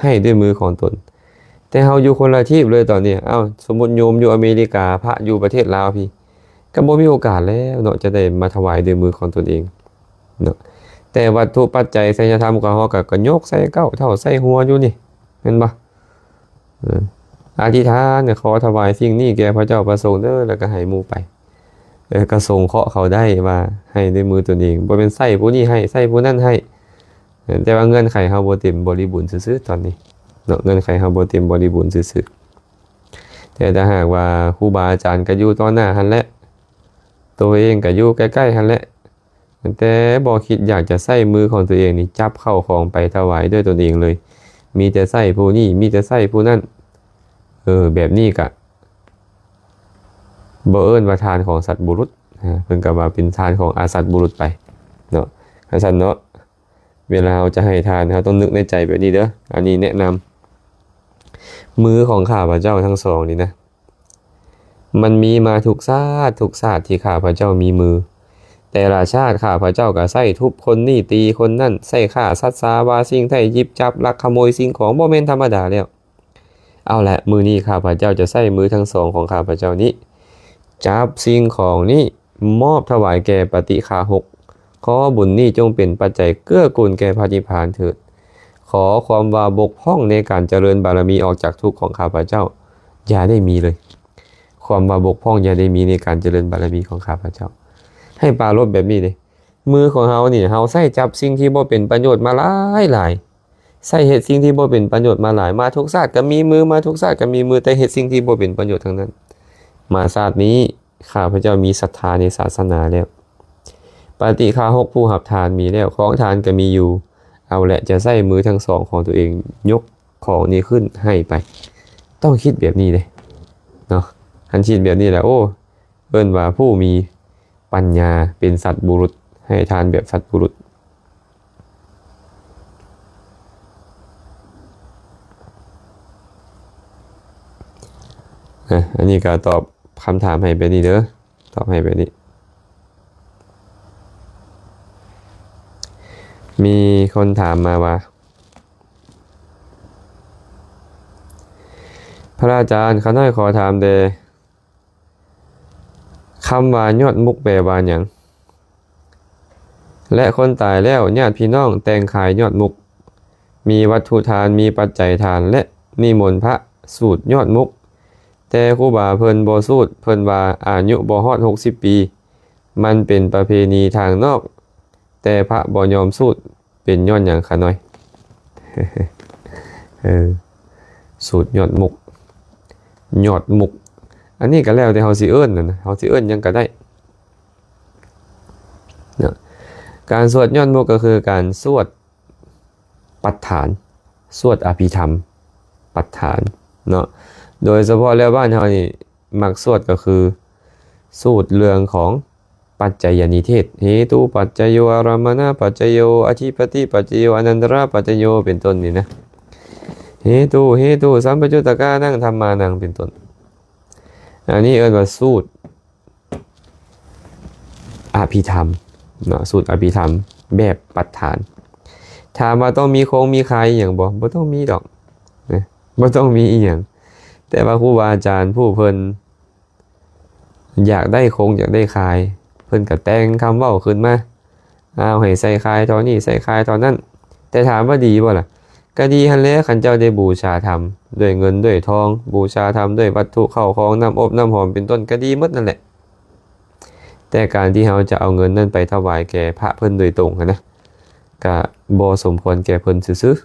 ให้ด้วยมือของตนแต่เฮาอยู่คนละที่เลยตอนนี้สมมุติโยมอยู่อเมริกาพระอยู่ประเทศลาวพี่ก็บ่มีโอกาสแล้วเนาะจะได้มาถวายด้วยมือของตนเองเนาะแต่วัตถุปัจจัยไสยธรรมของเฮาก็ยกใส่เก้าเท่าใส่หัวอยู่นี่เห็นบ่อธิษฐานขอถวายสิ่งนี้แก่พระเจ้าประสงค์เด้อแล้วก็ให้หมู่ไปก็ส่งเคราะห์เขาได้ว่าให้ด้วยมือตนเองบ่เป็นใส่ผู้นี้ให้ใส่ผู้นั้นให้แต่ว่าเงื่อนไขเฮาบ่เต็มบริบูรณ์ซื่อๆตอนนี้เนาะเงื่อนไขเฮาบ่เต็มบริบูรณ์ซื่อๆแต่ถ้าหากว่าครูบาอาจารย์ก็อยู่ต่อหน้าหั่นแหละตัวเองก็อยู่ใกล้ๆหั่นแหละแต่บ่คิดอยากจะใส่มือของตัวเองนี่จับเข้าของไปถวายด้วยตนเองเลยมีแต่ใส่ผู้นี้มีแต่ใส่ผู้นั้นแบบนี้ก็บ่เอิ้นว่าทานของสัตว์บุรุษเพิ่นก็ว่าเป็นทานของอาสัตว์บุรุษไปเนาะอาสัตว์เนาะเวลาเราจะให้ทานเราต้องนึกในใจแบบนี้เด้ออันนี้แนะนำมือของข้าพเจ้าทั้งสองนี่นะมันมีมาทุกชาติที่ข้าพเจ้ามีมือแต่ละชาติข้าพเจ้าก็ใส่ทุบคนนี่ตีคนนั่นใส่ฆ่าสัตว์สาวาสิ่งไถ่ยิบจับลักขโมยสิ่งของบ่แม่นธรรมดาแล้ว เอาละมือนี้ข้าพเจ้าจะใส่มือทั้งสองของข้าพเจ้านี้จับสิ่งของนี้มอบถวายแก่ปฏิฆาหกขอบุญนี้จงเป็นปัจจัยเกื้อกูลแก่พระนิพพานเถิดขอความว่าบกพร่องในการเจริญบารมีออกจากทุกข์ของข้าพเจ้าอย่าได้มีเลยความว่าบกพร่องอย่าได้มีในการเจริญบารมีของข้าพเจ้าให้ปรารภแบบนี้เลยมือของเฮานี่เฮาใส่จับสิ่งที่บ่เป็นประโยชน์มาหลายใส่เฮ็ดสิ่งที่บ่เป็นประโยชน์มาหลายมาทุกชาติก็มีมือมาทุกชาติก็มีมือแต่เฮ็ดสิ่งที่บ่เป็นประโยชน์ทั้งนั้นมาชาตินี้ข้าพเจ้ามีศรัทธาในศาสนาแล้วปฏิฆาหกผู้หับทานมีแล้วของทานก็มีอยู่เอาแหละจะใส่มือทั้งสองของตัวเองยกของนี้ขึ้นให้ไปต้องคิดแบบนี้เลยเนาะหันคิดแบบนี้แหละโอ้เอิ้นว่าผู้มีปัญญาเป็นสัตว์บุรุษให้ทานแบบสัตว์บุรุษอันนี้ก็ตอบคำถามให้ไปนี่เด้อตอบให้ไปนี่มีคนถามมาว่าพระอาจารย์ข้าน้อยขอถามเดคำว่ายอดมุกแปลว่าหยังและคนตายแล้วญาติพี่น้องแต่งขายยอดมุกมีวัตถุทานมีปัจจัยทานและนิมนต์พระสูตรยอดมุกแต่ครูบาเพิ่นบ่สูตรเพิ่นว่าอายุบ่ฮอด60 ปีมันเป็นประเพณีทางนอกแต่พระบ่ยอมสูตรเป็นย้อนหยังคะน้อย สูตรยอดมุกยอดมุกอันนี้ก็แล้วแต่เฮาสิเอิ้นนะเฮาสิเอิ้นหยังก็ได้เนาะการสวดยอดมุกก็คือการสวดปัฏฐานสวดอภิธรรมปัฏฐานเนาะโดยเฉพาะแล้วบ้านเฮานี่มักสวดก็คือสูตรเรื่องของปัจจัยนิเทศเหตุปัจจโยอารามณปัจจโยอธิปติปัจจโยอนันตระปัจจโยเป็นต้นนี่นะเหตุสัมปยุตตกานั่งธรรมานังเป็นต้นอันนี้เอิ้นว่าสูตรอภิธรรมเนาะสูตรอภิธรรมแบบปัฏฐานถามว่าต้องมีโครงมีใครอย่างบ่ต้องมีดอกนะบ่ต้องมีอีหยังแต่ว่าครูบาอาจารย์ผู้เพิ่นอยากได้โครงอยากได้คายเพิ่นก็แต่งคำเว้าขึ้นมาเอาให้ใส่คายตอนนี้ใส่คายตอนนั้นแต่ถามว่าดีบ่ล่ะก็ดีหั่นแหละคันเจ้าได้บูชาธรรมด้วยเงินด้วยทองบูชาธรรมด้วยวัตถุเข้าของน้ำอบน้ำหอมเป็นต้นก็ดีหมดนั่นแหละแต่การที่เราจะเอาเงินนั้นไปถวายแก่พระเพิ่นโดยตรงนะก็บ่สมควรแก่เพิ่นซื่อ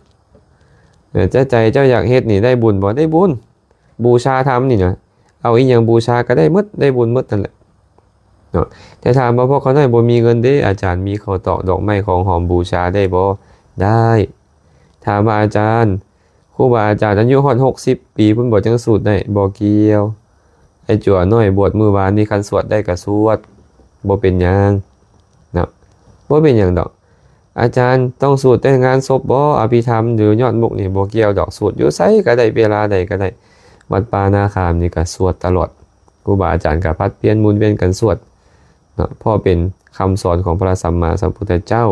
ๆใจเจ้าอยากเฮ็ดนี่ได้บุญบ่ได้บุญบูชาธรรมนี่นะเอาอีหยังบูชาก็ได้หมดได้บุญหมดนั่นแหละเนาะแต่ถามว่าพวกเขาได้บ่มีเงินเด้อาจารย์มีข้าวตอกดอกไม้ของหอมบูชาได้บ่ได้ถามว่าอาจารย์ครูบาอาจารย์อายุฮอด60 ปีเพิ่นบ่จังสูตรได้บ่เกี่ยวไอ้จั่วน้อยบวชมื้อวานนี่คันสวดได้ก็สวดบ่เป็นหยังเนาะบ่เป็นหยังดอกอาจารย์ต้องสวดแต่งานศพบ่อภิธรรมหรือยอดมุกนี่บ่เกี่ยวดอกสวดอยู่ไสก็ได้เวลาใดก็ได้วัดป่านาคามนี่ก็สวดตลอดครูบาอาจารย์ก็พัดเปลี่ยนหมุนเวียนกันสวดเนาะเพราะเป็นคำสอนของพระสัมมาสัมพุทธเจ้า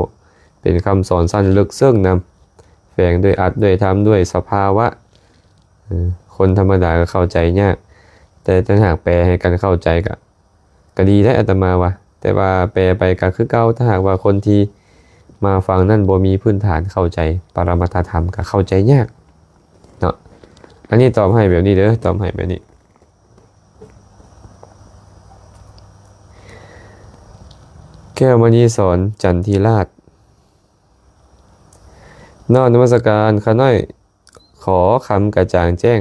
เป็นคำสอนสั้นลึกซึ้งนำแฝงด้วยอัตด้วยธรรมด้วยสภาวะคนธรรมดาก็เข้าใจยากแต่ถ้าหากแปลให้กันเข้าใจก็ดีได้อาตมาว่าแต่ว่าแปลไปก็คือเก่าถ้าหากว่าคนที่มาฟังนั่นบ่มีพื้นฐานเข้าใจปรมัตถธรรมก็เข้าใจยากเนาะอันนี้ตอบให้แบบนี้เด้อตอบให้แบบนี้แก้วมณีสอนจันทีราชนอกนมัสการข้าน้อยขอคำกระจ่างแจ้ง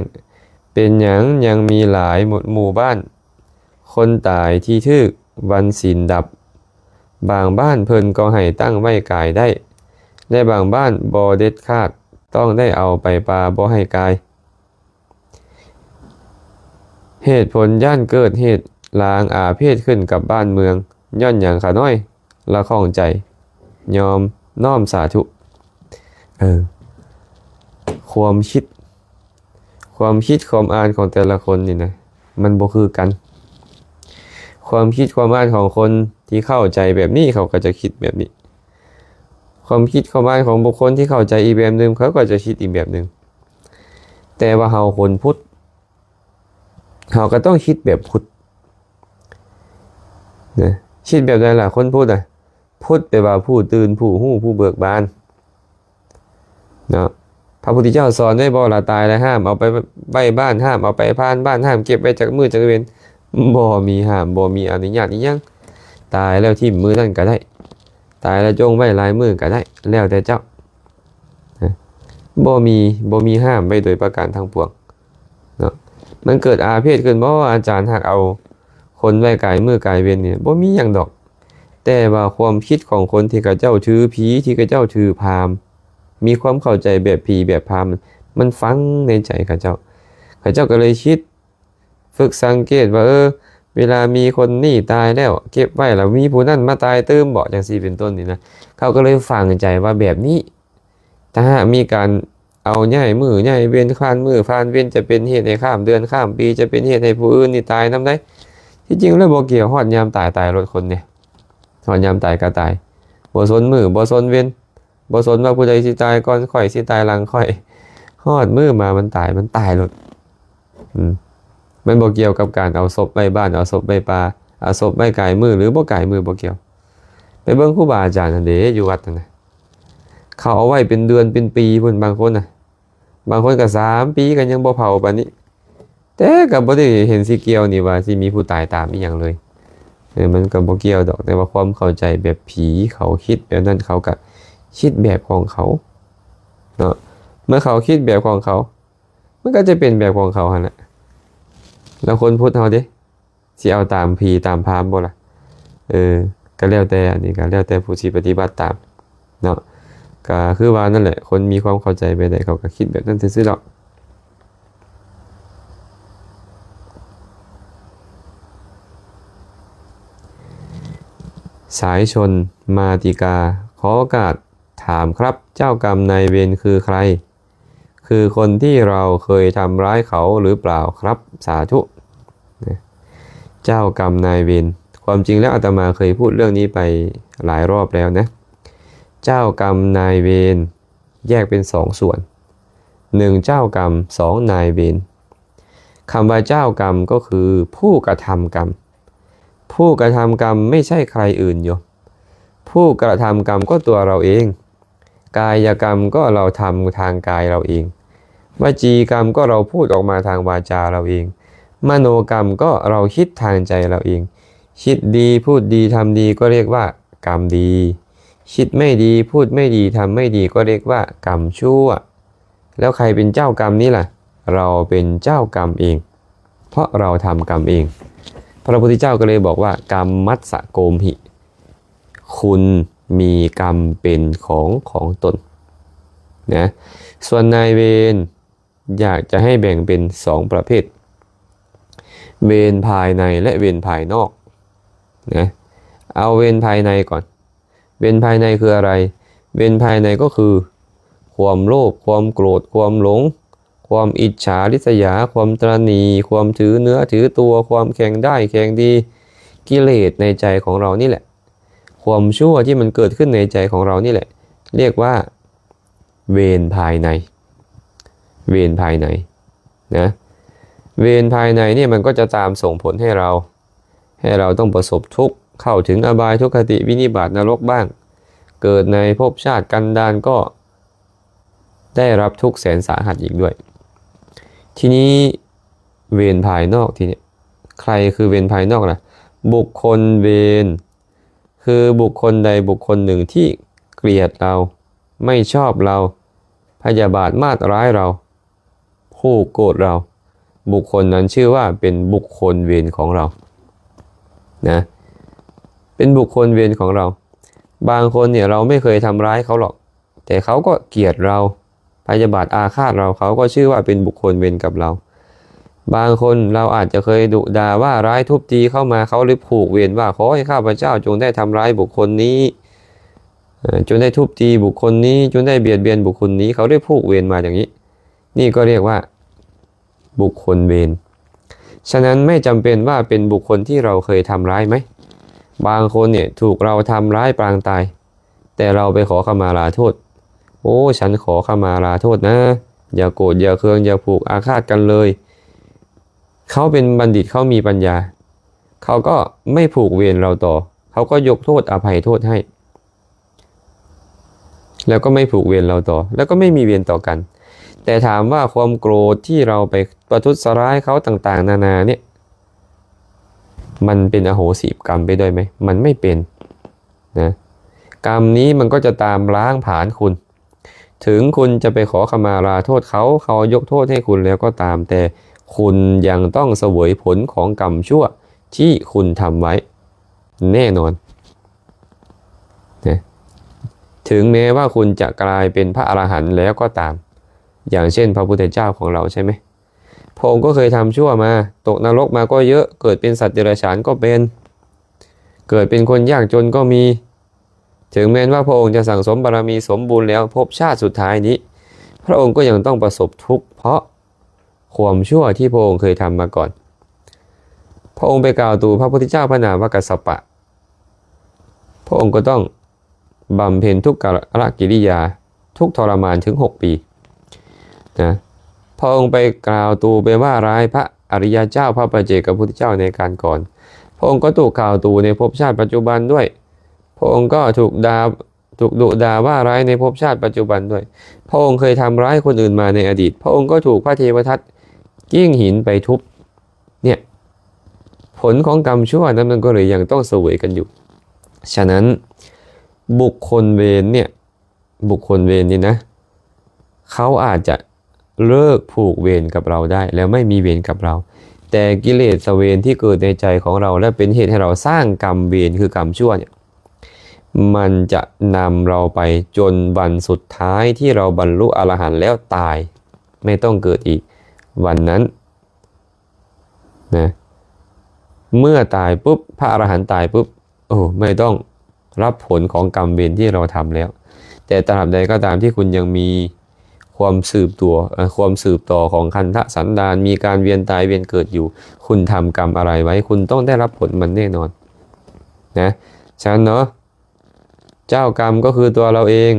เป็นหยังยังมีหลายหมู่บ้านคนตายที่ทึกวันศีลดับบางบ้านเพิ่นก็ให้ตั้งไว้กายได้และบางบ้านบ่เด็ดขาดต้องได้เอาไปปาบ่ให้กายเหตุผลย่านเกิดเหตุลางอาเพศขึ้นกับบ้านเมืองย้อนอย่างขาน้อยละข้องใจยอมน้อมสาธุความคิดความอ่านของแต่ละคนนี่นะมันบ่คือกันความคิดความอ่านของคนที่เข้าใจแบบนี้เขาก็จะคิดแบบนี้ความคิดความอ่านของบุคคลที่เข้าใจอีกแบบนึงเขาก็จะคิดอีกแบบนึงแ แต่ว่าเฮาคนพุทธเฮาก็ต้องคิดแบบพุทธนะคิดแบบใดล่ะคนพุทธพุทธแปลว่าผู้ตื่นผู้ฮู้ผู้เบิกบานเนาะพระพุทธเจ้าสอนไว้บ่ล่ะตายแล้วห้ามเอาไปไว้บ้านห้ามเอาไปพานบ้านห้ามเก็บไว้จากมือจากเวรบ่มีห้ามบ่มีอนุญาตอีหยังตายแล้วทิ่มมือนั่นก็ได้ตายแล้วจงไว้ลายมือก็ได้แล้วแต่เจ้าบ่มีห้ามไว้โดยประการทั้งปวงเนาะมันเกิดอาเพศขึ้นบ่อาจารย์หากเอาคนไว้กายมือกายเวรเนี่ยบ่มีหยังดอกแต่ว่าความคิดของคนที่เขาเจ้าถือผีที่เขาเจ้าถือพราหมณ์มีความเข้าใจแบบผีแบบพราหมณ์มันฝังในใจเขาเจ้าก็เลยคิดฝึกสังเกตว่าเวลามีคนนี่ตายแล้วเก็บไว้แล้วมีผู้นั้นมาตายเติมบอกจังซี่เป็นต้นนี่นะเขาก็เลยฝังใจว่าแบบนี้ถ้ามีการเอาย่ายมือย่ายเว้นคลานมือฟานเว้นจะเป็นเหตุให้ข้ามเดือนข้ามปีจะเป็นเหตุให้ผู้อื่นนี่ตายนำได้ที่จริงแล้วบ่เกี่ยวฮอดยามตายรถคนเนี่ยฮอดยามตายก็ตายบ่สนมือบ่สนเว้นบ่สนว่าผู้ใดสิตายก่อนข่อยสิตายหลังข่อยฮอดมือมามันตายรถมันบ่เกี่ยวกับการเอาศพไปบ้านเอาศพไปป่าเอาศพไปกายมือหรือบ่กายมือบ่เกี่ยวไปเบิ่งครูบาอาจารย์นั่นเด้อยู่วัดนั่นน่ะเขาเอาไว้เป็นเดือนเป็นปีพุ่นบางคนน่ะบางคนก็3ปีก็ยังบ่เผาปานนี้แต่ก็บ่ได้เห็นสิเกี่ยวนี่ว่าสิมีผู้ตายตามอีหยังเลยมันก็บ่เกี่ยวดอกแต่ว่าความเข้าใจแบบผีเขาคิดแบบนั้นเขาก็คิดแบบของเขาเนาะเมื่อเขาคิดแบบของเขามันก็จะเป็นแบบของเขาหั่นแหละแล้วคนพุทธเฮาเด้สิเอาตามผีตามพราหมณ์บ่ล่ะก็แล้วแต่อันนี้ก็แล้วแต่ผู้ที่ปฏิบัติตามเนาะก็คือว่านั่นแหละคนมีความเข้าใจไปได้เขาก็คิดแบบนั้นซื่อๆดอกสายชนมาติกาขอโอกาสถามครับเจ้ากรรมนายเวรคือใครคือคนที่เราเคยทำร้ายเขาหรือเปล่าครับสาธุเจ้ากรรมนายเวรความจริงแล้วอาตมาเคยพูดเรื่องนี้ไปหลายรอบแล้วนะเจ้ากรรมนายเวรแยกเป็น2ส่วน1เจ้ากรรม2นายเวรคำว่าเจ้ากรรมก็คือผู้กระทำกรรมผู้กระทำกรรมไม่ใช่ใครอื่นโยมผู้กระทำกรรมก็ตัวเราเองกายกรรมก็เราทำทางกายเราเองวจีกรรมก็เราพูดออกมาทางวาจาเราเองมโนกรรมก็เราคิดทางใจเราเองคิดดีพูดดีทำดีก็เรียกว่ากรรมดีคิดไม่ดีพูดไม่ดีทำไม่ดีก็เรียกว่ากรรมชั่วแล้วใครเป็นเจ้ากรรมนี้ล่ะเราเป็นเจ้ากรรมเองเพราะเราทำกรรมเองพระพุทธเจ้าก็เลยบอกว่ากรรมมัสสะโกมหิคุณมีกรรมเป็นของตนนะส่วนนายเวรอยากจะให้แบ่งเป็น2ประเภทเวรภายในและเวรภายนอกนะเอาเวรภายในก่อนเวรภายในคืออะไรเวรภายในก็คือความโลภความโกรธความหลงความอิจฉาริษยาความตระหนี่ความถือเนื้อถือตัวความแข่งได้แข่งดีกิเลสในใจของเรานี่แหละความชั่วที่มันเกิดขึ้นในใจของเรานี่แหละเรียกว่าเวรภายในเวรภายในนะเวรภายในนี่มันก็จะตามส่งผลให้เราต้องประสบทุกข์เข้าถึงอบายทุกขติวินิบาตนรกบ้างเกิดในภพชาติกันดารก็ได้รับทุกข์แสนสาหัสอีกด้วยทีนี้เวรภายนอกทีนี้ใครคือเวรภายนอกล่ะบุคคลเวรคือบุคคลใดบุคคลหนึ่งที่เกลียดเราไม่ชอบเราพยาบาทมาตร้ายเราผู้โกรธเราบุคคลนั้นชื่อว่าเป็นบุคคลเวรของเรานะเป็นบุคคลเวรของเราบางคนเนี่ยเราไม่เคยทำร้ายเขาหรอกแต่เขาก็เกลียดเราพยาบาทอาฆาตเราเขาก็ชื่อว่าเป็นบุคคลเวรกับเราบางคนเราอาจจะเคยดุด่าว่าร้ายทุบตีเข้ามาเขาเลยผูกเวรว่าขอให้ข้าพเจ้าจงได้ทำร้ายบุคคลนี้จงได้ทุบตีบุคคลนี้จงได้เบียดเบียนบุคคลนี้เขาได้ผูกเวรมาอย่างนี้นี่ก็เรียกว่าบุคคลเวรฉะนั้นไม่จำเป็นว่าเป็นบุคคลที่เราเคยทำร้ายไหมบางคนเนี่ยถูกเราทำร้ายปรางตายแต่เราไปขอขมาลาโทษโอ้ฉันขอขมาลาโทษนะ อย่าโกรธอย่าเคืองอย่าผูกอาฆาตกันเลยเขาเป็นบัณฑิตเขามีปัญญาเขาก็ไม่ผูกเวรเราต่อเขาก็ยกโทษอภัยโทษให้แล้วก็ไม่ผูกเวรเราต่อแล้วก็ไม่มีเวรต่อกันแต่ถามว่าความโกรธที่เราไปประทุษร้ายเขาต่างๆนานาเนี่ยมันเป็นอโหสิกรรมไปด้วยไหมมันไม่เป็นนะกรรมนี้มันก็จะตามล้างผลาญคุณถึงคุณจะไปขอขมาลาโทษเขายกโทษให้คุณแล้วก็ตามแต่คุณยังต้องเสวยผลของกรรมชั่วที่คุณทำไว้แน่นอนนะถึงแม้ว่าคุณจะกลายเป็นพระอรหันต์แล้วก็ตามอย่างเช่นพระพุทธเจ้าของเราใช่ไหมพระองค์ก็เคยทำชั่วมาตกนรกมาก็เยอะเกิดเป็นสัตว์เดรัจฉานก็เป็นเกิดเป็นคนยากจนก็มีถึงแม้ว่าพระองค์จะสั่งสมบารมีสมบูรณ์แล้วพบชาติสุดท้ายนี้พระองค์ก็ยังต้องประสบทุกข์เพราะความชั่วที่พระองค์เคยทำมาก่อนพระองค์ไปกล่าวตูพระพุทธเจ้าพระนามว่ากัสสปะพระองค์ก็ต้องบำเพ็ญทุกขกิริยาทุกทรมานถึง6 ปีนะพระองค์ไปกล่าวตูไปว่าร้ายพระอริยเจ้าพระปัจเจกพุทธเจ้าในการก่อนพระองค์ก็ถูกกล่าวตูในภพชาติปัจจุบันด้วยพระองค์ก็ถูกดุด่าว่าร้ายในภพชาติปัจจุบันด้วยพระองค์เคยทำร้ายคนอื่นมาในอดีตพระองค์ก็ถูกพระเทวทัตกิ้งหินไปทุบเนี่ยผลของกรรมชั่วนั้นมันก็เลยยังต้องเสวยกันอยู่ฉะนั้นบุคคลเวรเนี่ยนี่นะเขาอาจจะเลิกผูกเวรกับเราได้แล้วไม่มีเวรกับเราแต่กิเลสเวรที่เกิดในใจของเราและเป็นเหตุให้เราสร้างกรรมเวรคือกรรมชั่วเนี่ยมันจะนำเราไปจนวันสุดท้ายที่เราบรรลุอรหันต์แล้วตายไม่ต้องเกิดอีกวันนั้นนะเมื่อตายปุ๊บพระอรหันต์ตายปุ๊บไม่ต้องรับผลของกรรมเวรที่เราทำแล้วแต่ตราบใดก็ตามที่คุณยังมีความสืบต่อของขันธสันดานมีการเวียนตายเวียนเกิดอยู่คุณทำกรรมอะไรไว้คุณต้องได้รับผลมันแน่นอนนะฉะนั้นเนาะเจ้ากรรมก็คือตัวเราเอง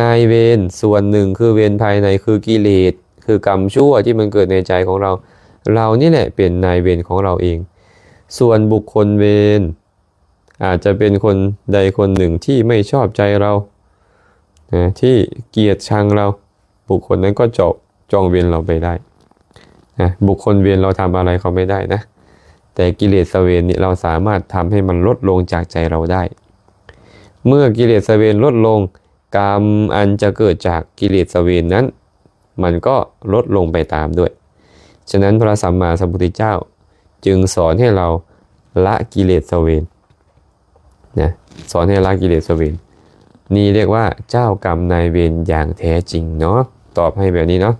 นายเวรส่วนหนึ่งคือเวรภายในคือกิเลสคือกรรมชั่วที่มันเกิดในใจของเรานี่แหละเป็นนายเวรของเราเองส่วนบุคคลเวรอาจจะเป็นคนใดคนหนึ่งที่ไม่ชอบใจเรานะที่เกลียดชังเราบุคคลนั้นก็จองเวรเราไปได้นะบุคคลเวรเราทำอะไรเขาไม่ได้นะแต่กิเลสเวรนี่เราสามารถทำให้มันลดลงจากใจเราได้เมื่อกิเลสเวรลดลงกรรมอันจะเกิดจากกิเลสเวรนั้นมันก็ลดลงไปตามด้วยฉะนั้นพระสัมมาสัมพุทธเจ้าจึงสอนให้เราละกิเลสเวรนะสอนให้ละกิเลสเวรนี่เรียกว่าเจ้ากรรมนายเวรอย่างแท้จริงเนาะตอบให้แบบนี้เนาะ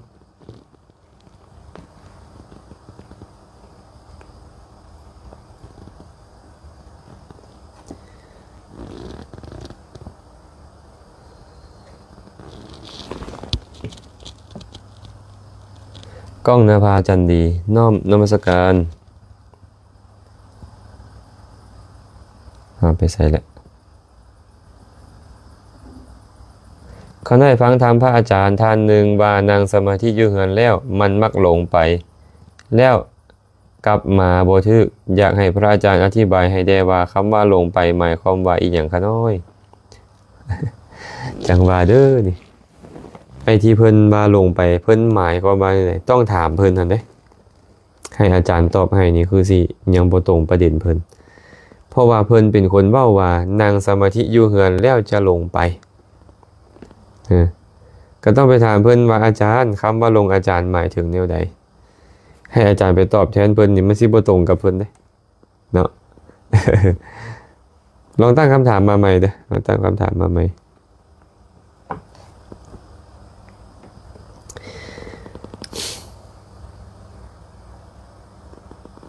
ก้องนภาจันดีน้อมนมัสการไปใส่แหละเขาได้ฟังธรรมพระอาจารย์ท่านหนึ่งว่านางสมาธิอยู่เหือนแล้วมันมักหลงไปแล้วกลับมาบ่ทึกอยากให้พระอาจารย์อธิบายให้ได้ว่าคำว่าหลงไปหมายความว่าอีหยังคะน้อย จังว่าเด้อนี่ไอ้ที่เพิ่นว่าลงไปเพิ่นหมายความว่าไงต้องถามเพิ่นนั่นเด้ให้อาจารย์ตอบให้นี่คือสิยังบ่ตรงประเด็นเพิ่นเพราะว่าเพิ่นเป็นคนเว้าว่านางสมาธิอยู่เหือนแล้วจะลงไปก็ต้องไปถามเพิ่นว่าอาจารย์คำว่าลงอาจารย์หมายถึงแนวใดให้อาจารย์ไปตอบแทนเพิ่นนี่มันสิบ่ตรงกับเพิ่นเด้เนาะ ลองตั้งคำถามมาใหม่เด้อลองตั้งคำถามมาใหม่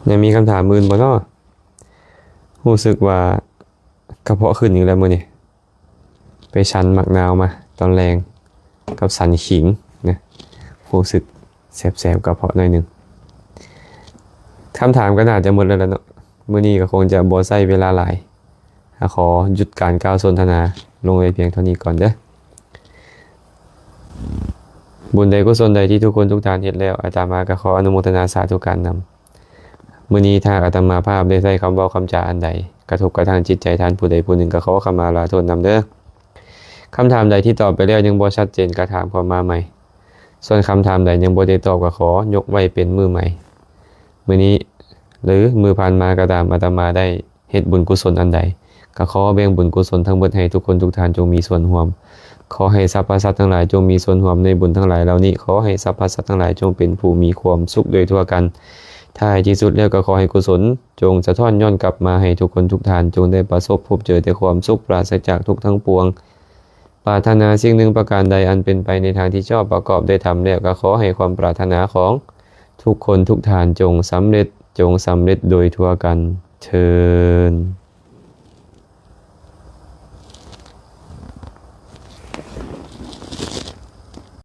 ยังมีคำถามอื่นบ่เนาะรู้สึกว่ากระเพาะขึ้นอีกแล้วมื้อนี้ไปชันหมักนาวมาตอนแรงกับสันขิงนะรู้สึกแสบๆกระเพาะหน่อยนึงคำถามก็น่าจะหมดแล้วเนาะมื้อนี้ก็คงจะบ่ใช้เวลาหลายขอหยุดการกล่าวสนทนาลงไว้เพียงเท่านี้ก่อนเด้อ บุญใดกุศลใดที่ทุกคนทุกท่านเฮ็ดแล้วอาตมาก็ขออนุโมทนาสาธุการนำมื้อนี้ถ้าอาตมาภาพได้ใช้คำเว้าคำจาอันใดกระทบกระทั่งจิตใจท่านผู้ใดผู้หนึ่งก็ขอขมาลาโทษนำเด้อคำถามใดที่ตอบไปแล้วยังบ่ชัดเจนก็ถามเข้ามาใหม่ส่วนคำถามใดยังบ่ได้ตอบก็ขอยกไว้เป็นมื้อใหม่มื้อนี้หรือมื้อผ่านมาก็ตามอาตมาได้เฮ็ดบุญกุศลอันใดก็ขอแบ่งบุญกุศลทั้งหมดให้ทุกคนทุกท่านจงมีส่วนร่วมขอให้สรรพสัตว์ทั้งหลายจงมีส่วนร่วมในบุญทั้งหลายเหล่านี้ขอให้สรรพสัตว์ทั้งหลายจงเป็นผู้มีความสุขโดยทั่วกันท้ายที่สุดแล้วก็ขอให้กุศลจงสะท้อนย้อนกลับมาให้ทุกคนทุกท่านจงได้ประสบพบเจอแต่ความสุขปราศจากทุกข์ทั้งปวงปรารถนาสิ่งหนึ่งประการใดอันเป็นไปในทางที่ชอบประกอบได้ทำแล้วก็ขอให้ความปรารถนาของทุกคนทุกท่านจงสำเร็จโดยทั่วกันเทอญ